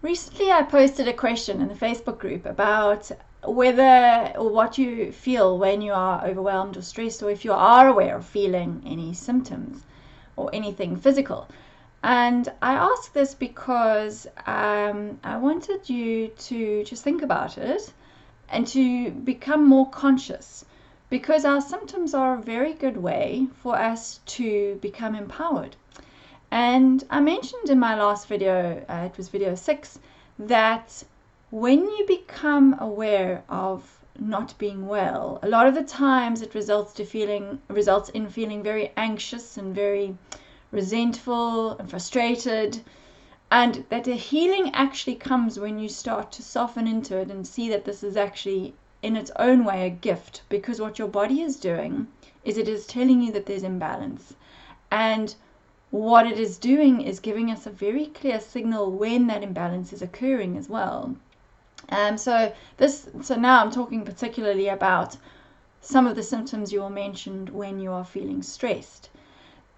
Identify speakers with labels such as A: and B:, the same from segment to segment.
A: Recently, I posted a question in the Facebook group about whether or what you feel when you are overwhelmed or stressed, or if you are aware of feeling any symptoms or anything physical. And I asked this because I wanted you to just think about it and to become more conscious, because our symptoms are a very good way for us to become empowered. And I mentioned in my last video, it was video 6, that when you become aware of not being well, a lot of the times it results in feeling very anxious and very resentful and frustrated, and that the healing actually comes when you start to soften into it and see that this is actually in its own way a gift, because what your body is doing is it is telling you that there's imbalance, and what it is doing is giving us a very clear signal when that imbalance is occurring as well. So now I'm talking particularly about some of the symptoms you all mentioned when you are feeling stressed.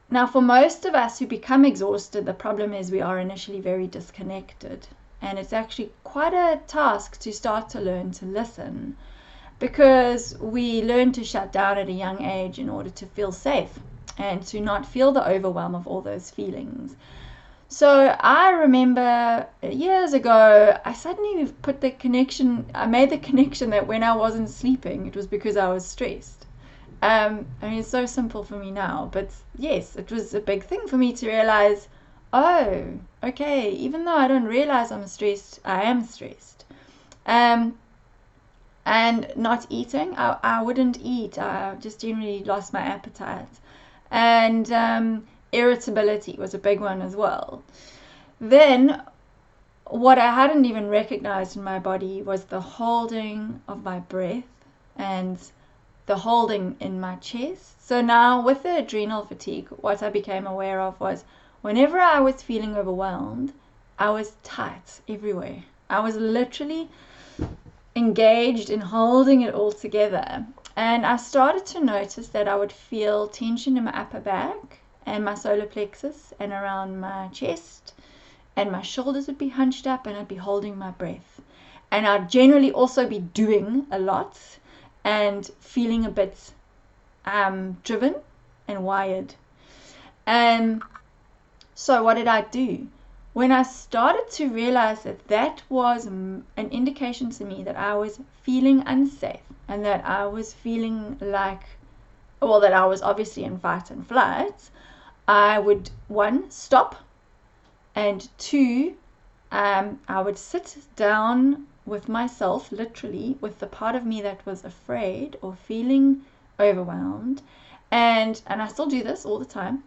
A: Now, for most of us who become exhausted, the problem is we are initially very disconnected, and it's actually quite a task to start to learn to listen, because we learn to shut down at a young age in order to feel safe and to not feel the overwhelm of all those feelings. So I remember years ago, I suddenly made the connection that when I wasn't sleeping, it was because I was stressed. I mean, it's so simple for me now, but yes, it was a big thing for me to realize, oh, okay, even though I don't realize I'm stressed, I am stressed. And not eating, I wouldn't eat. I just generally lost my appetite. And irritability was a big one as well. Then what I hadn't even recognized in my body was the holding of my breath and the holding in my chest. So now with the adrenal fatigue, what I became aware of was whenever I was feeling overwhelmed, I was tight everywhere. I was literally engaged in holding it all together. And I started to notice that I would feel tension in my upper back and my solar plexus and around my chest, and my shoulders would be hunched up, and I'd be holding my breath. And I'd generally also be doing a lot and feeling a bit driven and wired. And so what did I do? When I started to realize that that was an indication to me that I was feeling unsafe, and that I was feeling like, well, that I was obviously in fight and flight, I would, 1, stop, and 2, I would sit down with myself, literally, with the part of me that was afraid or feeling overwhelmed, and I still do this all the time.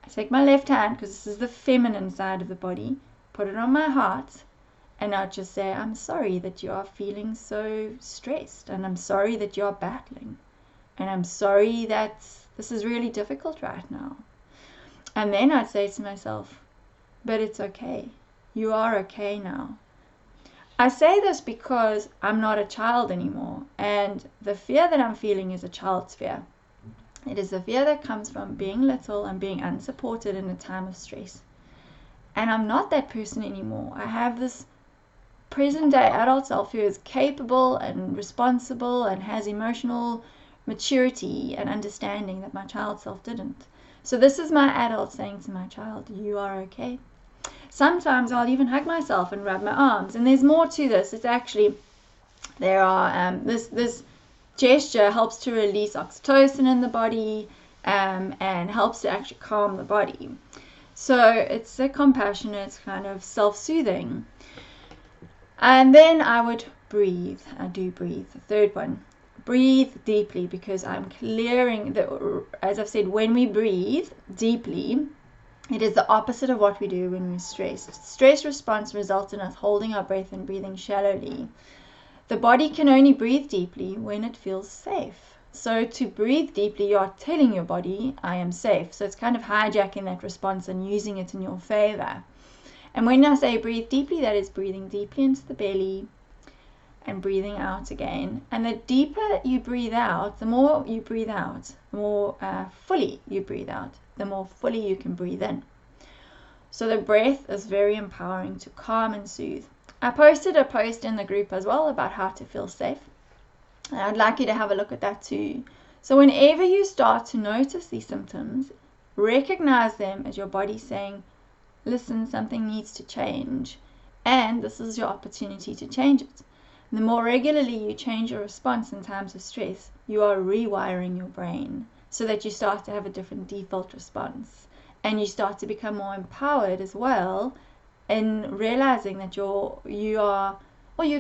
A: I take my left hand, because this is the feminine side of the body, put it on my heart, and I'll just say, I'm sorry that you are feeling so stressed, and I'm sorry that you are battling, and I'm sorry that this is really difficult right now. And then I'd say to myself, but it's okay. You are okay now. I say this because I'm not a child anymore, and the fear that I'm feeling is a child's fear. It is the fear that comes from being little and being unsupported in a time of stress. And I'm not that person anymore. I have this present day adult self who is capable and responsible and has emotional maturity and understanding that my child self didn't. So this is my adult saying to my child, you are okay. Sometimes I'll even hug myself and rub my arms. And there's more to this. It's actually, there are, this gesture helps to release oxytocin in the body, and helps to actually calm the body. So it's a compassionate kind of self-soothing. And then I would breathe. I do breathe. The third one, breathe deeply, because I'm clearing as I've said, when we breathe deeply, it is the opposite of what we do when we're stressed. Stress response results in us holding our breath and breathing shallowly. The body can only breathe deeply when it feels safe. So to breathe deeply, you are telling your body, I am safe. So it's kind of hijacking that response and using it in your favor. And when I say breathe deeply, that is breathing deeply into the belly and breathing out again. And the deeper you breathe out, the more you breathe out, the more fully you breathe out, the more fully you can breathe in. So the breath is very empowering to calm and soothe. I posted a post in the group as well about how to feel safe. And I'd like you to have a look at that too. So whenever you start to notice these symptoms, recognize them as your body saying, listen, something needs to change, and this is your opportunity to change it. The more regularly you change your response in times of stress, you are rewiring your brain so that you start to have a different default response, and you start to become more empowered as well in realizing that you're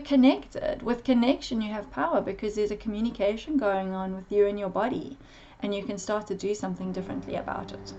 A: connected. With connection you have power, because there's a communication going on with you and your body, and you can start to do something differently about it.